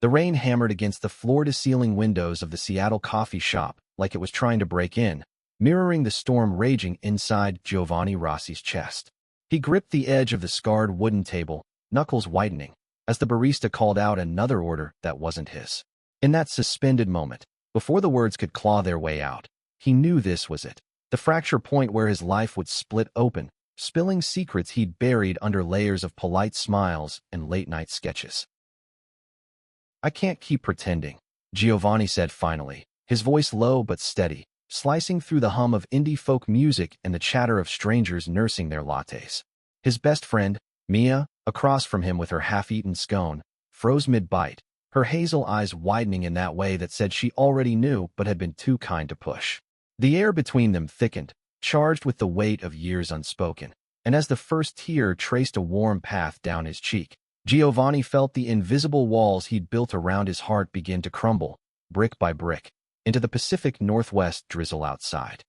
The rain hammered against the floor-to-ceiling windows of the Seattle coffee shop like it was trying to break in, mirroring the storm raging inside Giovanni Rossi's chest. He gripped the edge of the scarred wooden table, knuckles whitening, as the barista called out another order that wasn't his. In that suspended moment, before the words could claw their way out, he knew this was it, the fracture point where his life would split open, spilling secrets he'd buried under layers of polite smiles and late-night sketches. "I can't keep pretending," Giovanni said finally, his voice low but steady, slicing through the hum of indie folk music and the chatter of strangers nursing their lattes. His best friend, Mia, across from him with her half-eaten scone, froze mid-bite, her hazel eyes widening in that way that said she already knew but had been too kind to push. The air between them thickened, charged with the weight of years unspoken, and as the first tear traced a warm path down his cheek, Giovanni felt the invisible walls he'd built around his heart begin to crumble, brick by brick, into the Pacific Northwest drizzle outside.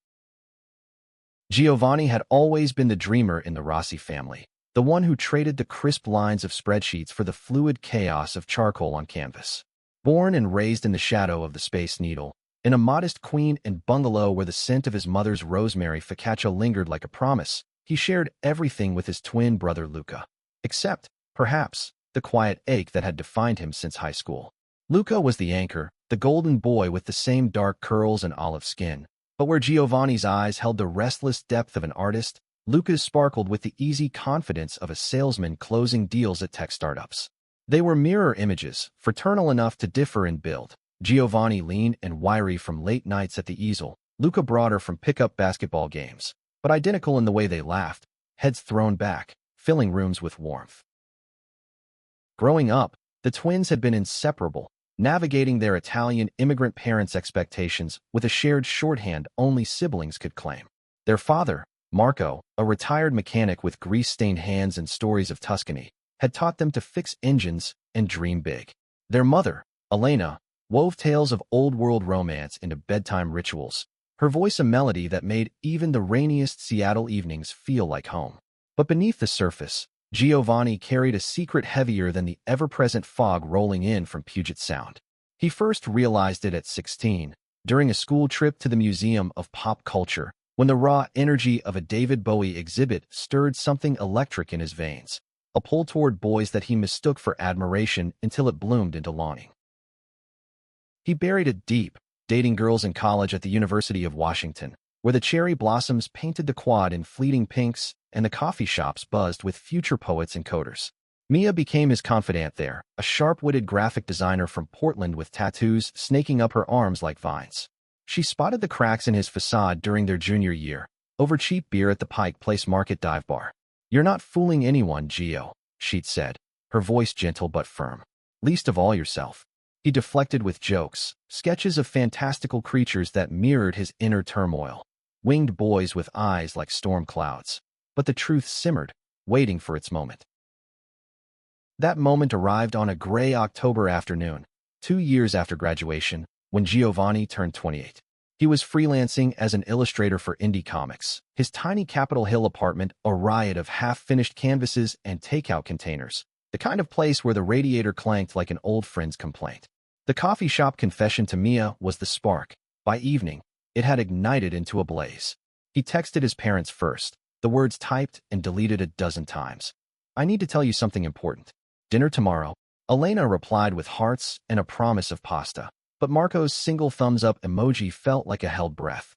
Giovanni had always been the dreamer in the Rossi family, the one who traded the crisp lines of spreadsheets for the fluid chaos of charcoal on canvas. Born and raised in the shadow of the Space Needle, in a modest Queen Anne bungalow where the scent of his mother's rosemary focaccia lingered like a promise, he shared everything with his twin brother Luca, except, perhaps, the quiet ache that had defined him since high school. Luca was the anchor, the golden boy with the same dark curls and olive skin, but where Giovanni's eyes held the restless depth of an artist, Luca's sparkled with the easy confidence of a salesman closing deals at tech startups. They were mirror images, fraternal enough to differ in build. Giovanni lean and wiry from late nights at the easel, Luca broader from pickup basketball games, but identical in the way they laughed, heads thrown back, filling rooms with warmth. Growing up, the twins had been inseparable, navigating their Italian immigrant parents' expectations with a shared shorthand only siblings could claim. Their father, Marco, a retired mechanic with grease-stained hands and stories of Tuscany, had taught them to fix engines and dream big. Their mother, Elena, wove tales of old-world romance into bedtime rituals, her voice a melody that made even the rainiest Seattle evenings feel like home. But beneath the surface, Giovanni carried a secret heavier than the ever-present fog rolling in from Puget Sound. He first realized it at 16, during a school trip to the Museum of Pop Culture, when the raw energy of a David Bowie exhibit stirred something electric in his veins, a pull toward boys that he mistook for admiration until it bloomed into longing. He buried it deep, dating girls in college at the University of Washington, where the cherry blossoms painted the quad in fleeting pinks and the coffee shops buzzed with future poets and coders. Mia became his confidant there, a sharp-witted graphic designer from Portland with tattoos snaking up her arms like vines. She spotted the cracks in his facade during their junior year, over cheap beer at the Pike Place Market dive bar. "You're not fooling anyone, Gio," she'd said, her voice gentle but firm. "Least of all yourself." He deflected with jokes, sketches of fantastical creatures that mirrored his inner turmoil, winged boys with eyes like storm clouds. But the truth simmered, waiting for its moment. That moment arrived on a gray October afternoon, 2 years after graduation, when Giovanni turned 28. He was freelancing as an illustrator for indie comics, his tiny Capitol Hill apartment a riot of half-finished canvases and takeout containers, the kind of place where the radiator clanked like an old friend's complaint. The coffee shop confession to Mia was the spark. By evening, it had ignited into a blaze. He texted his parents first, the words typed and deleted a dozen times. "I need to tell you something important. Dinner tomorrow." Elena replied with hearts and a promise of pasta, but Marco's single thumbs-up emoji felt like a held breath.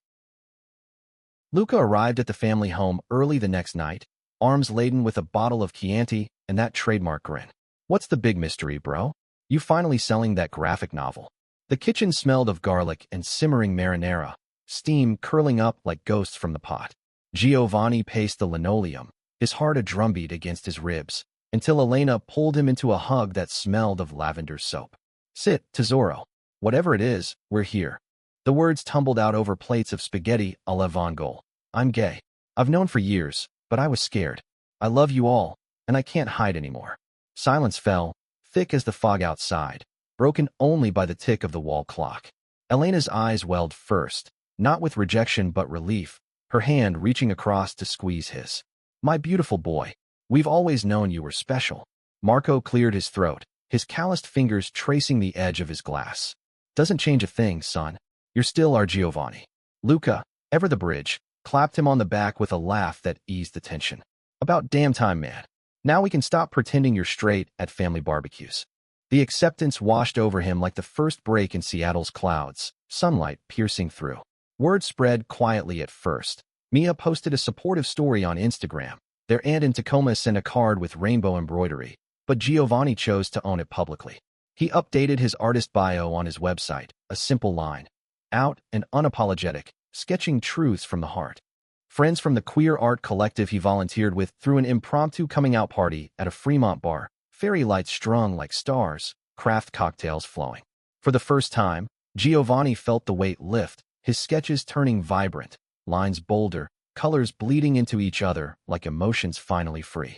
Luca arrived at the family home early the next night, arms laden with a bottle of Chianti and that trademark grin. "What's the big mystery, bro? You finally selling that graphic novel?" The kitchen smelled of garlic and simmering marinara, steam curling up like ghosts from the pot. Giovanni paced the linoleum, his heart a drumbeat against his ribs, until Elena pulled him into a hug that smelled of lavender soap. "Sit, tesoro. Whatever it is, we're here." The words tumbled out over plates of spaghetti a la Vongole. "I'm gay. I've known for years, but I was scared. I love you all, and I can't hide anymore." Silence fell, thick as the fog outside, broken only by the tick of the wall clock. Elena's eyes welled first, not with rejection but relief, her hand reaching across to squeeze his. "My beautiful boy, we've always known you were special." Marco cleared his throat, his calloused fingers tracing the edge of his glass. Doesn't change a thing, son. You're still our Giovanni. Luca, ever the bridge, clapped him on the back with a laugh that eased the tension. About damn time, man. Now we can stop pretending you're straight at family barbecues. The acceptance washed over him like the first break in Seattle's clouds, sunlight piercing through. Word spread quietly at first. Mia posted a supportive story on Instagram. Their aunt in Tacoma sent a card with rainbow embroidery, but Giovanni chose to own it publicly. He updated his artist bio on his website, a simple line. Out and unapologetic, sketching truths from the heart. Friends from the queer art collective he volunteered with threw an impromptu coming-out party at a Fremont bar, fairy lights strung like stars, craft cocktails flowing. For the first time, Giovanni felt the weight lift, his sketches turning vibrant, lines bolder, colors bleeding into each other like emotions finally free.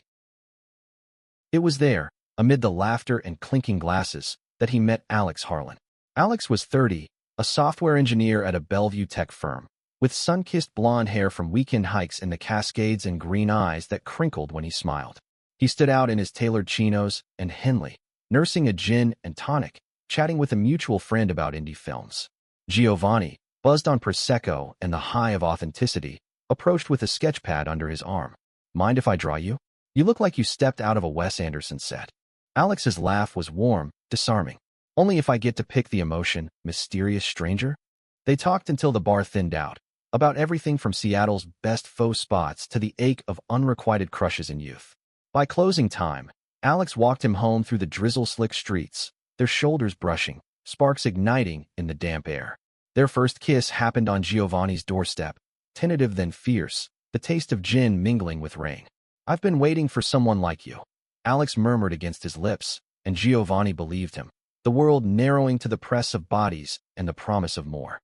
It was there, amid the laughter and clinking glasses, that he met Alex Harlan. Alex was 30, a software engineer at a Bellevue tech firm, with sun-kissed blonde hair from weekend hikes and the Cascades and green eyes that crinkled when he smiled. He stood out in his tailored chinos and Henley, nursing a gin and tonic, chatting with a mutual friend about indie films. Giovanni, buzzed on Prosecco and the high of authenticity, approached with a sketchpad under his arm. Mind if I draw you? You look like you stepped out of a Wes Anderson set. Alex's laugh was warm, disarming. Only if I get to pick the emotion, mysterious stranger? They talked until the bar thinned out, about everything from Seattle's best faux spots to the ache of unrequited crushes in youth. By closing time, Alex walked him home through the drizzle-slick streets, their shoulders brushing, sparks igniting in the damp air. Their first kiss happened on Giovanni's doorstep, tentative then fierce, the taste of gin mingling with rain. I've been waiting for someone like you, Alex murmured against his lips, and Giovanni believed him, the world narrowing to the press of bodies and the promise of more.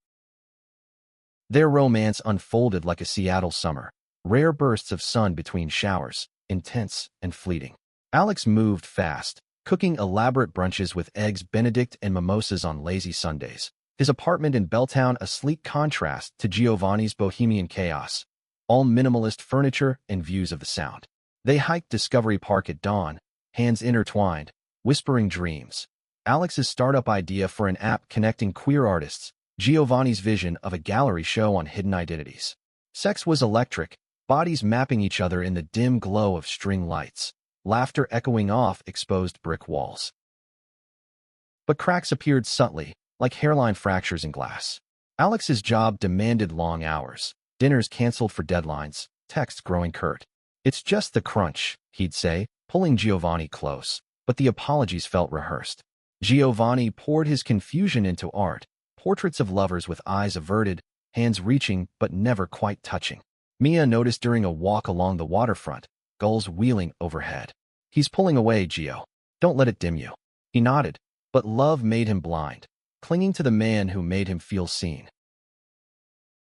Their romance unfolded like a Seattle summer, rare bursts of sun between showers, intense and fleeting. Alex moved fast, cooking elaborate brunches with eggs Benedict and mimosas on lazy Sundays. His apartment in Belltown a sleek contrast to Giovanni's bohemian chaos, all minimalist furniture and views of the Sound. They hiked Discovery Park at dawn, hands intertwined, whispering dreams. Alex's startup idea for an app connecting queer artists, Giovanni's vision of a gallery show on hidden identities. Sex was electric, bodies mapping each other in the dim glow of string lights, laughter echoing off exposed brick walls. But cracks appeared subtly, like hairline fractures in glass. Alex's job demanded long hours, dinners canceled for deadlines, texts growing curt. It's just the crunch, he'd say, pulling Giovanni close, but the apologies felt rehearsed. Giovanni poured his confusion into art, portraits of lovers with eyes averted, hands reaching but never quite touching. Mia noticed during a walk along the waterfront, gulls wheeling overhead. He's pulling away, Gio. Don't let it dim you. He nodded, but love made him blind, clinging to the man who made him feel seen.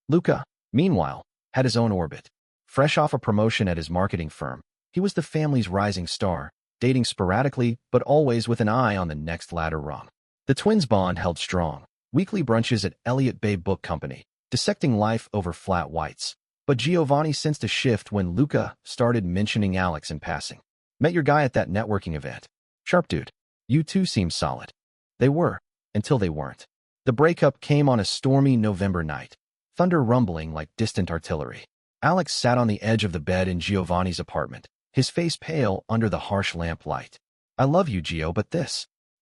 Luca, meanwhile, had his own orbit. Fresh off a promotion at his marketing firm, he was the family's rising star, dating sporadically but always with an eye on the next ladder rung. The twins' bond held strong, weekly brunches at Elliott Bay Book Company, dissecting life over flat whites. But Giovanni sensed a shift when Luca started mentioning Alex in passing. Met your guy at that networking event. Sharp dude. You two seem solid. They were, until they weren't. The breakup came on a stormy November night, thunder rumbling like distant artillery. Alex sat on the edge of the bed in Giovanni's apartment, his face pale under the harsh lamplight. I love you, Gio, but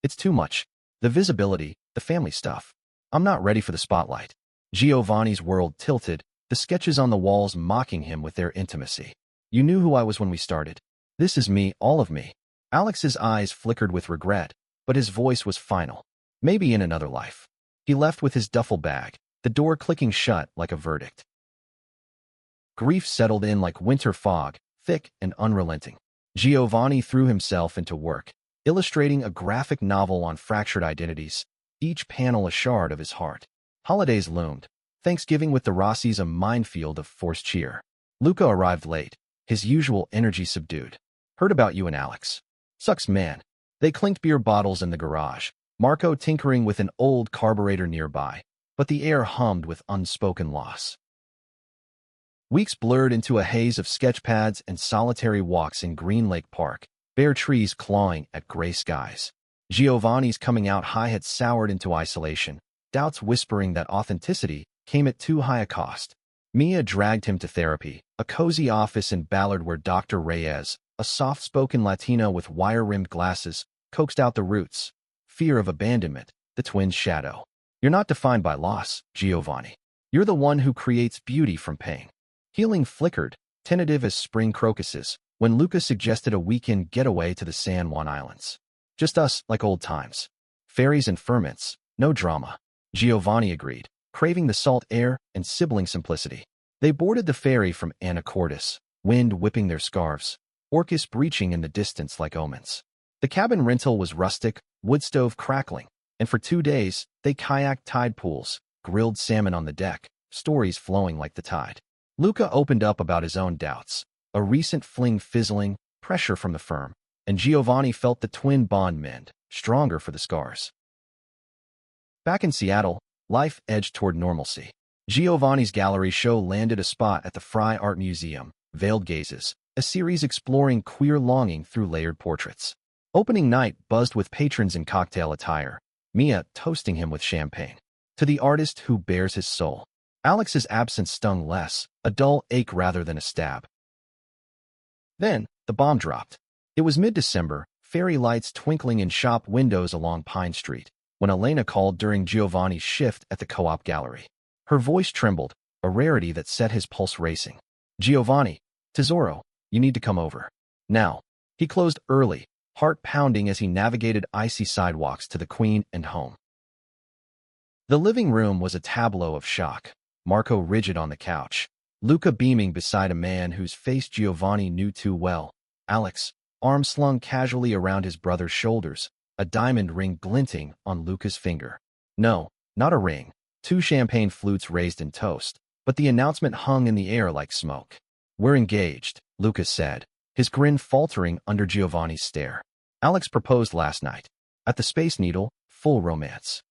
it's too much. The visibility, the family stuff. I'm not ready for the spotlight. Giovanni's world tilted, the sketches on the walls mocking him with their intimacy. You knew who I was when we started. This is me, all of me. Alex's eyes flickered with regret, but his voice was final. Maybe in another life. He left with his duffel bag, the door clicking shut like a verdict. Grief settled in like winter fog, thick and unrelenting. Giovanni threw himself into work, illustrating a graphic novel on fractured identities, each panel a shard of his heart. Holidays loomed, Thanksgiving with the Rossies a minefield of forced cheer. Luca arrived late, his usual energy subdued. Heard about you and Alex. Sucks, man. They clinked beer bottles in the garage, Marco tinkering with an old carburetor nearby, but the air hummed with unspoken loss. Weeks blurred into a haze of sketchpads and solitary walks in Green Lake Park, bare trees clawing at gray skies. Giovanni's coming out high had soured into isolation, doubts whispering that authenticity came at too high a cost. Mia dragged him to therapy, a cozy office in Ballard where Dr. Reyes, a soft-spoken Latina with wire-rimmed glasses, coaxed out the roots. Fear of abandonment, the twin's shadow. You're not defined by loss, Giovanni. You're the one who creates beauty from pain. Healing flickered, tentative as spring crocuses, when Luca suggested a weekend getaway to the San Juan Islands. Just us, like old times. Fairies and ferments, no drama. Giovanni agreed, craving the salt air and sibling simplicity. They boarded the ferry from Anacortes, wind whipping their scarves, orcas breaching in the distance like omens. The cabin rental was rustic, wood stove crackling, and for 2 days, they kayaked tide pools, grilled salmon on the deck, stories flowing like the tide. Luca opened up about his own doubts, a recent fling fizzling, pressure from the firm, and Giovanni felt the twin bond mend, stronger for the scars. Back in Seattle, life edged toward normalcy. Giovanni's gallery show landed a spot at the Fry Art Museum, Veiled Gazes, a series exploring queer longing through layered portraits. Opening night buzzed with patrons in cocktail attire, Mia toasting him with champagne. To the artist who bears his soul. Alex's absence stung less, a dull ache rather than a stab. Then, the bomb dropped. It was mid-December, fairy lights twinkling in shop windows along Pine Street, when Elena called during Giovanni's shift at the Co-op Gallery. Her voice trembled, a rarity that set his pulse racing. Giovanni, Tesoro, you need to come over. Now. He closed early, heart pounding as he navigated icy sidewalks to the Queen and home. The living room was a tableau of shock. Marco rigid on the couch, Luca beaming beside a man whose face Giovanni knew too well, Alex, arm slung casually around his brother's shoulders, a diamond ring glinting on Luca's finger. No, not a ring, 2 champagne flutes raised in toast, but the announcement hung in the air like smoke. We're engaged, Luca said, his grin faltering under Giovanni's stare. Alex proposed last night. At the Space Needle, full romance.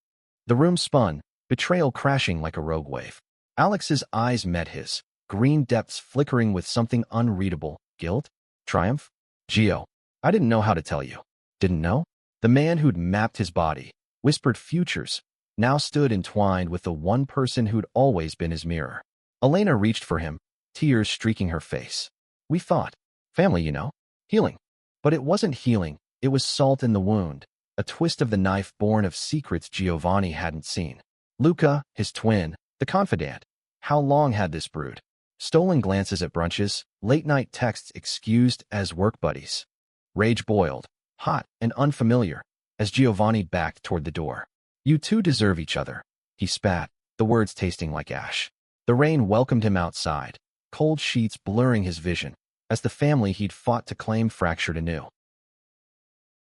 The room spun, betrayal crashing like a rogue wave. Alex's eyes met his, green depths flickering with something unreadable. Guilt? Triumph? Gio, I didn't know how to tell you. Didn't know? The man who'd mapped his body, whispered futures, now stood entwined with the one person who'd always been his mirror. Elena reached for him, tears streaking her face. We thought. Family, you know. Healing. But it wasn't healing, it was salt in the wound, a twist of the knife born of secrets Giovanni hadn't seen. Luca, his twin, the confidant. How long had this brewed? Stolen glances at brunches, late-night texts excused as work buddies. Rage boiled, hot and unfamiliar, as Giovanni backed toward the door. You two deserve each other, he spat, the words tasting like ash. The rain welcomed him outside, cold sheets blurring his vision, as the family he'd fought to claim fractured anew.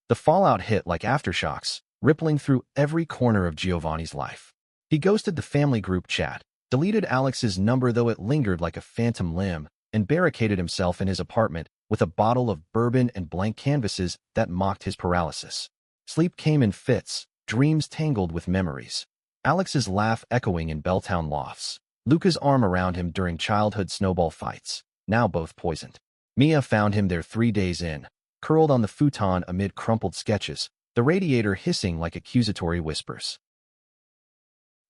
The fallout hit like aftershocks, rippling through every corner of Giovanni's life. He ghosted the family group chat, deleted Alex's number though it lingered like a phantom limb, and barricaded himself in his apartment with a bottle of bourbon and blank canvases that mocked his paralysis. Sleep came in fits, dreams tangled with memories. Alex's laugh echoing in Belltown lofts, Luca's arm around him during childhood snowball fights, now both poisoned. Mia found him there 3 days in, curled on the futon amid crumpled sketches, the radiator hissing like accusatory whispers.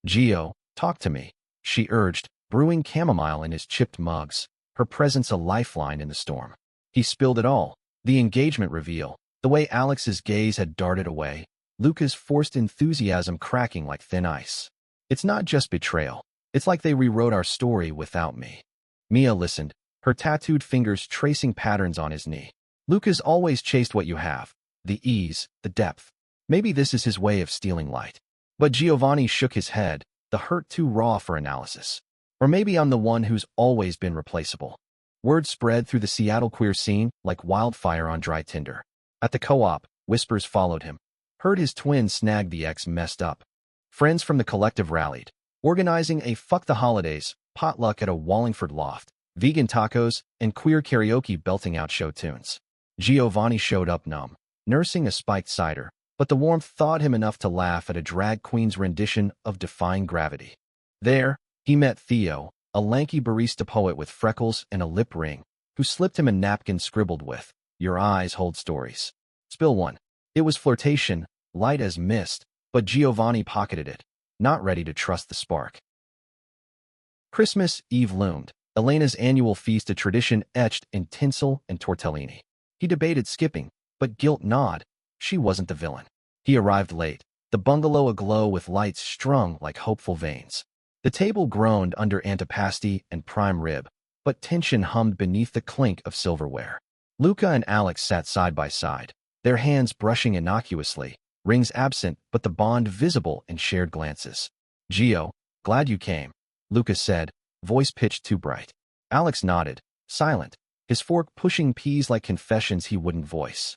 Gio, talk to me, she urged, brewing chamomile in his chipped mugs, her presence a lifeline in the storm. He spilled it all, the engagement reveal, the way Alex's gaze had darted away, Luca's forced enthusiasm cracking like thin ice. It's not just betrayal, it's like they rewrote our story without me. Mia listened, her tattooed fingers tracing patterns on his knee. Luca's always chased what you have, the ease, the depth. Maybe this is his way of stealing light. But Giovanni shook his head, the hurt too raw for analysis. Or maybe I'm the one who's always been replaceable. Word spread through the Seattle queer scene like wildfire on dry tinder. At the co-op, whispers followed him. Heard his twin snag the ex messed up. Friends from the collective rallied, organizing a fuck the holidays potluck at a Wallingford loft, vegan tacos, and queer karaoke belting out show tunes. Giovanni showed up numb, nursing a spiked cider, but the warmth thawed him enough to laugh at a drag queen's rendition of Defying Gravity. There, he met Theo, a lanky barista poet with freckles and a lip ring, who slipped him a napkin scribbled with, "Your eyes hold stories. Spill one." It was flirtation, light as mist, but Giovanni pocketed it, not ready to trust the spark. Christmas Eve loomed, Elena's annual feast, a tradition etched in tinsel and tortellini. He debated skipping, but guilt gnawed. She wasn't the villain. He arrived late, the bungalow aglow with lights strung like hopeful veins. The table groaned under antipasti and prime rib, but tension hummed beneath the clink of silverware. Luca and Alex sat side by side, their hands brushing innocuously, rings absent but the bond visible in shared glances. "Gio, glad you came," Luca said, voice pitched too bright. Alex nodded, silent, his fork pushing peas like confessions he wouldn't voice.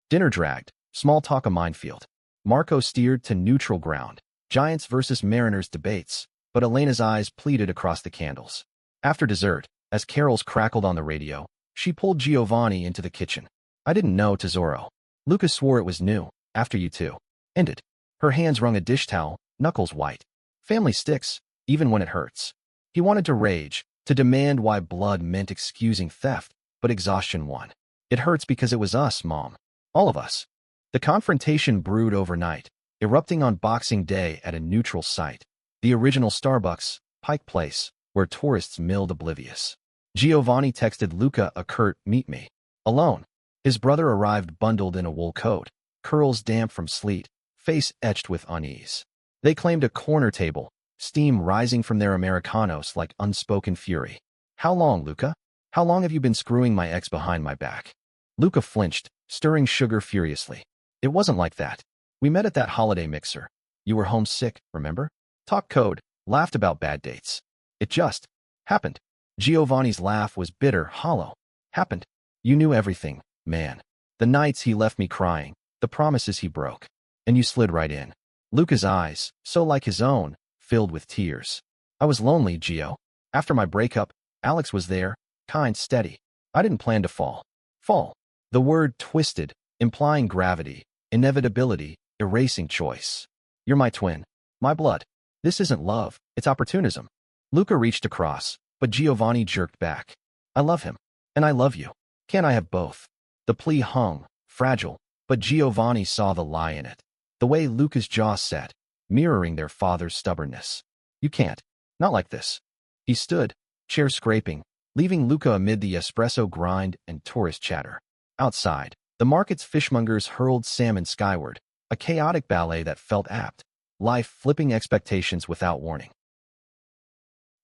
Dinner dragged, small talk a minefield. Marco steered to neutral ground, Giants versus Mariners debates, but Elena's eyes pleaded across the candles. After dessert, as carols crackled on the radio, she pulled Giovanni into the kitchen. "I didn't know, tesoro. Lucas swore it was new, after you two." Ended. Her hands wrung a dish towel, knuckles white. Family sticks, even when it hurts. He wanted to rage, to demand why blood meant excusing theft, but exhaustion won. "It hurts because it was us, Mom. All of us." The confrontation brewed overnight, erupting on Boxing Day at a neutral site, the original Starbucks, Pike Place, where tourists milled oblivious. Giovanni texted Luca a curt "meet me." Alone. His brother arrived bundled in a wool coat, curls damp from sleet, face etched with unease. They claimed a corner table, steam rising from their Americanos like unspoken fury. "How long, Luca? How long have you been screwing my ex behind my back?" Luca flinched, stirring sugar furiously. "It wasn't like that. We met at that holiday mixer. You were homesick, remember? Talked code, laughed about bad dates. It just happened." Giovanni's laugh was bitter, hollow. "Happened. You knew everything, man. The nights he left me crying, the promises he broke. And you slid right in." Luca's eyes, so like his own, filled with tears. "I was lonely, Gio. After my breakup, Alex was there, kind, steady. I didn't plan to fall." Fall. The word twisted, implying gravity, inevitability, erasing choice. "You're my twin. My blood. This isn't love, it's opportunism." Luca reached across, but Giovanni jerked back. "I love him. And I love you. Can't I have both?" The plea hung, fragile, but Giovanni saw the lie in it. The way Luca's jaw set, mirroring their father's stubbornness. "You can't. Not like this." He stood, chair scraping, leaving Luca amid the espresso grind and tourist chatter. Outside, the market's fishmongers hurled salmon skyward, a chaotic ballet that felt apt, life flipping expectations without warning.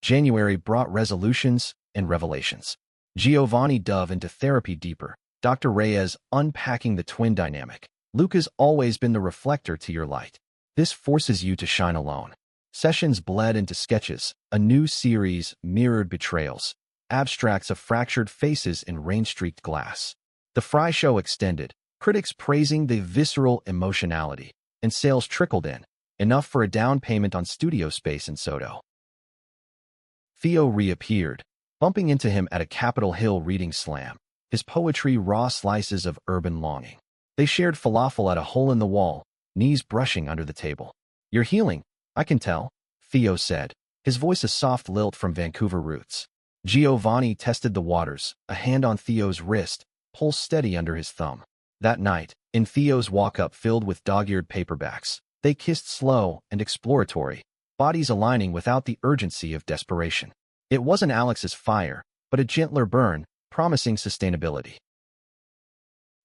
January brought resolutions and revelations. Giovanni dove into therapy deeper, Dr. Reyes unpacking the twin dynamic. "Luca's always been the reflector to your light. This forces you to shine alone." Sessions bled into sketches, a new series mirrored betrayals, abstracts of fractured faces in rain-streaked glass. The Fry show extended, critics praising the visceral emotionality, and sales trickled in, enough for a down payment on studio space in Soto. Theo reappeared, bumping into him at a Capitol Hill reading slam, his poetry raw slices of urban longing. They shared falafel at a hole in the wall, knees brushing under the table. "You're healing, I can tell," Theo said, his voice a soft lilt from Vancouver roots. Giovanni tested the waters, a hand on Theo's wrist, pulse steady under his thumb. That night, in Theo's walk-up filled with dog-eared paperbacks, they kissed slow and exploratory, bodies aligning without the urgency of desperation. It wasn't Alex's fire, but a gentler burn, promising sustainability.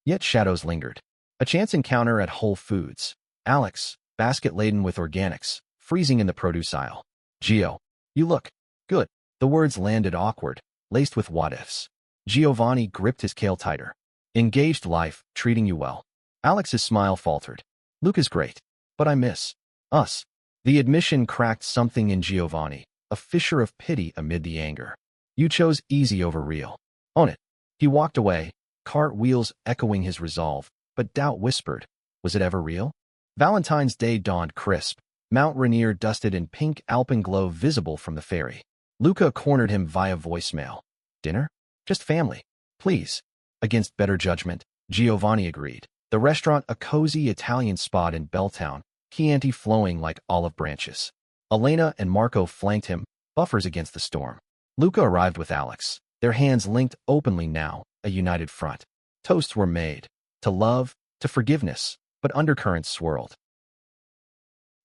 Yet shadows lingered. A chance encounter at Whole Foods. Alex, basket laden with organics, freezing in the produce aisle. "Gio, you look good." The words landed awkward, laced with what-ifs. Giovanni gripped his kale tighter. "Engaged life, treating you well." Alex's smile faltered. "Luca's great, but I miss us." The admission cracked something in Giovanni, a fissure of pity amid the anger. "You chose easy over real. Own it." He walked away, cartwheels echoing his resolve, but doubt whispered, was it ever real? Valentine's Day dawned crisp, Mount Rainier dusted in pink alpenglow visible from the ferry. Luca cornered him via voicemail. "Dinner? Just family. Please." Against better judgment, Giovanni agreed. The restaurant, a cozy Italian spot in Belltown, Chianti flowing like olive branches. Elena and Marco flanked him, buffers against the storm. Luca arrived with Alex, their hands linked openly now, a united front. Toasts were made. To love, to forgiveness, but undercurrents swirled.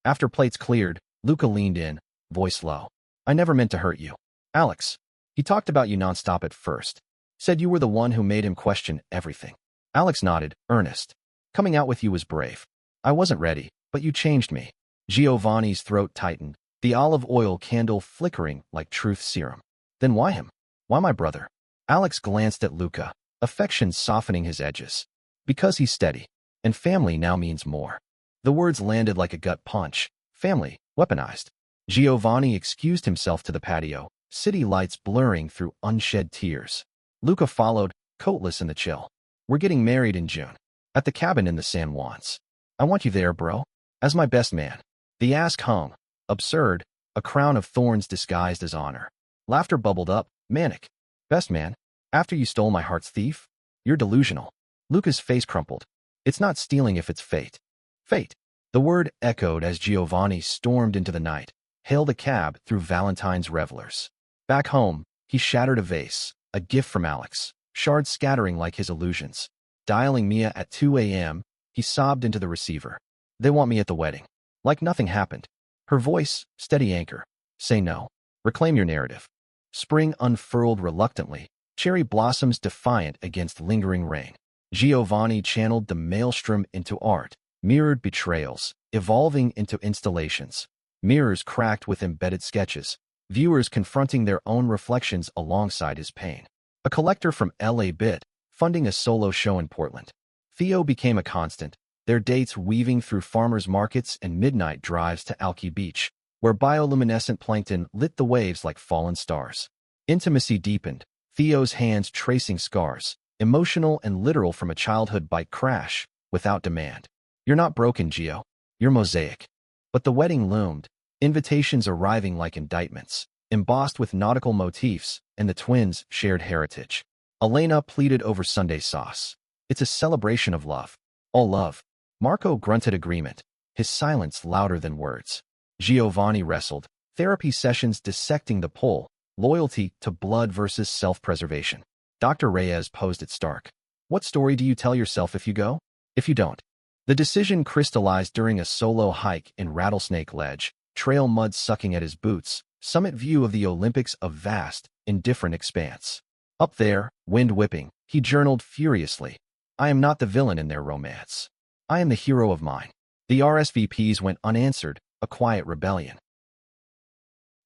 After plates cleared, Luca leaned in, voice low. I never meant to hurt you. Alex. He talked about you nonstop at first. Said you were the one who made him question everything. Alex nodded, earnest. Coming out with you was brave. I wasn't ready, but you changed me. Giovanni's throat tightened, the olive oil candle flickering like truth serum. Then why him? Why my brother? Alex glanced at Luca, affection softening his edges. Because he's steady, and family now means more. The words landed like a gut punch. Family, weaponized. Giovanni excused himself to the patio, city lights blurring through unshed tears. Luca followed, coatless in the chill. We're getting married in June. At the cabin in the San Juans. I want you there, bro. As my best man. The ask hung. Absurd, a crown of thorns disguised as honor. Laughter bubbled up, manic. Best man? After you stole my heart's thief? You're delusional. Luca's face crumpled. It's not stealing if it's fate. Fate. The word echoed as Giovanni stormed into the night, hailed a cab through Valentine's revelers. Back home, he shattered a vase, a gift from Alex, shards scattering like his illusions. Dialing Mia at 2 a.m., he sobbed into the receiver. They want me at the wedding. Like nothing happened. Her voice, steady anchor. Say no. Reclaim your narrative. Spring unfurled reluctantly, cherry blossoms defiant against lingering rain. Giovanni channeled the maelstrom into art, mirrored betrayals, evolving into installations. Mirrors cracked with embedded sketches, viewers confronting their own reflections alongside his pain. A collector from LA Bit, funding a solo show in Portland. Theo became a constant, their dates weaving through farmers markets and midnight drives to Alki Beach, where bioluminescent plankton lit the waves like fallen stars. Intimacy deepened, Theo's hands tracing scars, emotional and literal from a childhood bike crash, without demand. You're not broken, Gio. You're mosaic. But the wedding loomed, invitations arriving like indictments, embossed with nautical motifs, and the twins' shared heritage. Elena pleaded over Sunday sauce. It's a celebration of love. All love. Marco grunted agreement, his silence louder than words. Giovanni wrestled, therapy sessions dissecting the pull, loyalty to blood versus self-preservation. Dr. Reyes posed it stark. What story do you tell yourself if you go? If you don't? The decision crystallized during a solo hike in Rattlesnake Ledge, trail mud sucking at his boots, summit view of the Olympics a vast, indifferent expanse. Up there, wind whipping, he journaled furiously. I am not the villain in their romance. I am the hero of mine. The RSVPs went unanswered, a quiet rebellion.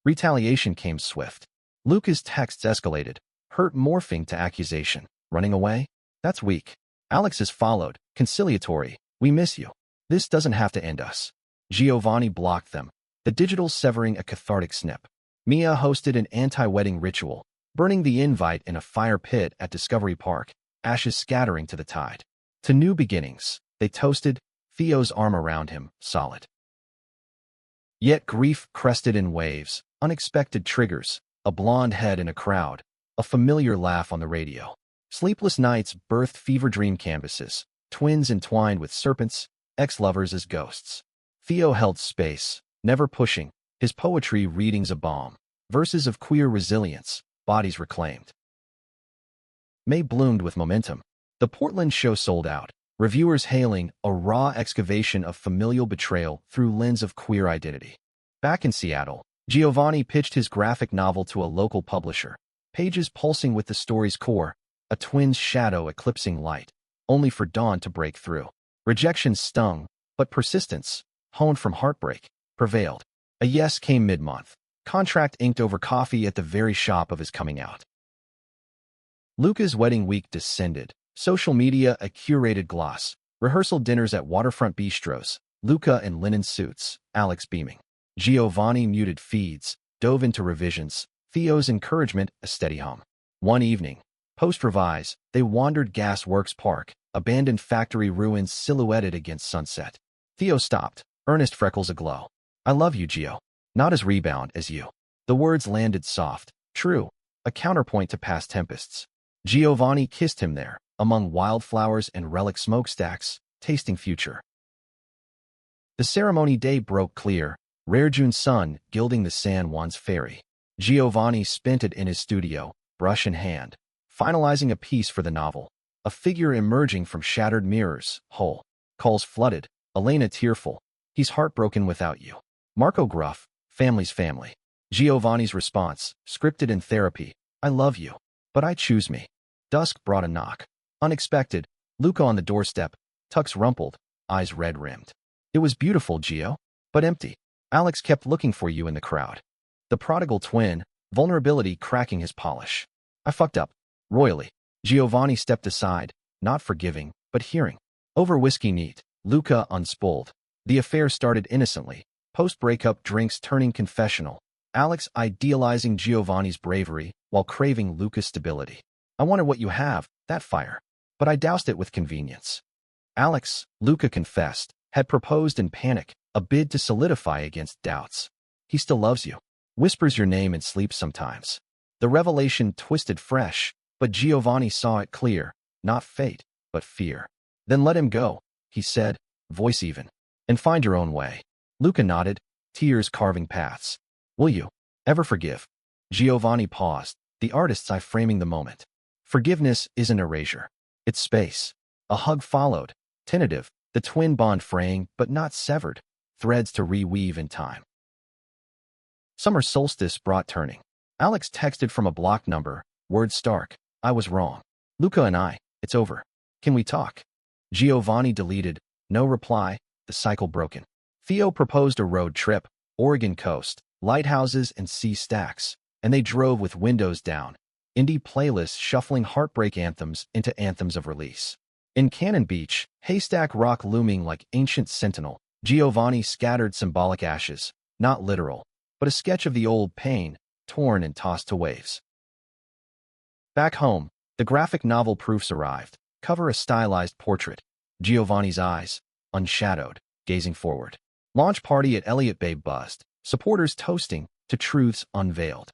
Retaliation came swift. Luca's texts escalated, hurt morphing to accusation. Running away? That's weak. Alex's followed, conciliatory. We miss you. This doesn't have to end us. Giovanni blocked them, the digital severing a cathartic snip. Mia hosted an anti-wedding ritual, burning the invite in a fire pit at Discovery Park, ashes scattering to the tide. To new beginnings, they toasted, Theo's arm around him, solid. Yet grief crested in waves, unexpected triggers, a blonde head in a crowd, a familiar laugh on the radio. Sleepless nights birthed fever dream canvases, twins entwined with serpents, ex-lovers as ghosts. Theo held space, never pushing, his poetry readings a balm, verses of queer resilience, bodies reclaimed. May bloomed with momentum. The Portland show sold out, reviewers hailing a raw excavation of familial betrayal through lens of queer identity. Back in Seattle, Giovanni pitched his graphic novel to a local publisher, pages pulsing with the story's core, a twin's shadow eclipsing light, only for dawn to break through. Rejection stung, but persistence, honed from heartbreak, prevailed. A yes came mid-month, contract inked over coffee at the very shop of his coming out. Luca's wedding week descended, social media a curated gloss, rehearsal dinners at waterfront bistros, Luca in linen suits, Alex beaming. Giovanni muted feeds, dove into revisions, Theo's encouragement a steady hum. One evening, post-revise, they wandered Gas Works Park, abandoned factory ruins silhouetted against sunset. Theo stopped, earnest freckles aglow. I love you, Gio. Not as rebound as you. The words landed soft, true, a counterpoint to past tempests. Giovanni kissed him there, among wildflowers and relic smokestacks, tasting future. The ceremony day broke clear, rare June sun gilding the San Juan's ferry. Giovanni spent it in his studio, brush in hand, finalizing a piece for the novel, a figure emerging from shattered mirrors, whole. Calls flooded. Elena tearful. He's heartbroken without you. Marco gruff. Family's family. Giovanni's response, scripted in therapy. I love you. But I choose me. Dusk brought a knock. Unexpected. Luca on the doorstep. Tux rumpled. Eyes red-rimmed. It was beautiful, Gio. But empty. Alex kept looking for you in the crowd. The prodigal twin. Vulnerability cracking his polish. I fucked up. Royally. Giovanni stepped aside. Not forgiving, but hearing. Over whiskey neat. Luca unspooled. The affair started innocently. Post-breakup drinks turning confessional. Alex idealizing Giovanni's bravery while craving Luca's stability. I wanted what you have, that fire. But I doused it with convenience. Alex, Luca confessed, had proposed in panic, a bid to solidify against doubts. He still loves you. Whispers your name in sleep sometimes. The revelation twisted fresh, but Giovanni saw it clear. Not fate, but fear. Then let him go, he said, voice even. And find your own way. Luca nodded, tears carving paths. Will you ever forgive? Giovanni paused, the artist's eye framing the moment. Forgiveness isn't erasure. It's space. A hug followed, tentative, the twin bond fraying but not severed, threads to reweave in time. Summer solstice brought turning. Alex texted from a blocked number, words stark. I was wrong. Luca and I, it's over. Can we talk? Giovanni deleted, no reply, the cycle broken. Theo proposed a road trip, Oregon coast, lighthouses and sea stacks, and they drove with windows down, indie playlists shuffling heartbreak anthems into anthems of release. In Cannon Beach, haystack rock looming like ancient sentinel, Giovanni scattered symbolic ashes, not literal, but a sketch of the old pain, torn and tossed to waves. Back home, the graphic novel proofs arrived, cover a stylized portrait. Giovanni's eyes, unshadowed, gazing forward. Launch party at Elliott Bay buzzed, supporters toasting to truths unveiled.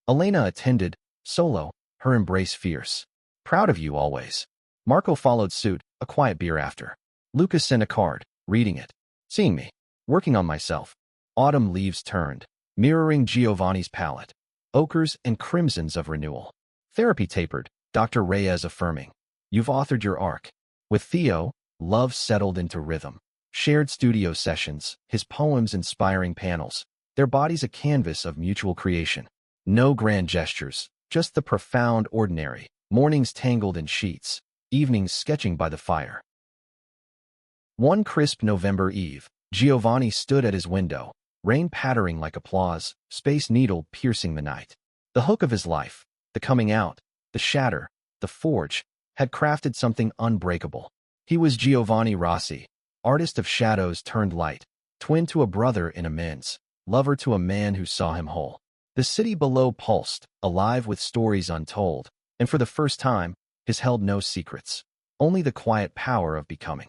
Elena attended, solo, her embrace fierce. Proud of you always. Marco followed suit, a quiet beer after. Lucas sent a card, reading it. Seeing me. Working on myself. Autumn leaves turned, mirroring Giovanni's palette. Ochres and crimsons of renewal. Therapy tapered, Dr. Reyes affirming. You've authored your arc. With Theo, love settled into rhythm. Shared studio sessions, his poems inspiring panels, their bodies a canvas of mutual creation. No grand gestures, just the profound ordinary, mornings tangled in sheets, evenings sketching by the fire. One crisp November eve, Giovanni stood at his window, rain pattering like applause, Space Needle piercing the night. The hook of his life, the coming out, the shatter, the forge, had crafted something unbreakable. He was Giovanni Rossi, artist of shadows turned light, twin to a brother in amends, lover to a man who saw him whole. The city below pulsed, alive with stories untold, and for the first time, his held no secrets, only the quiet power of becoming.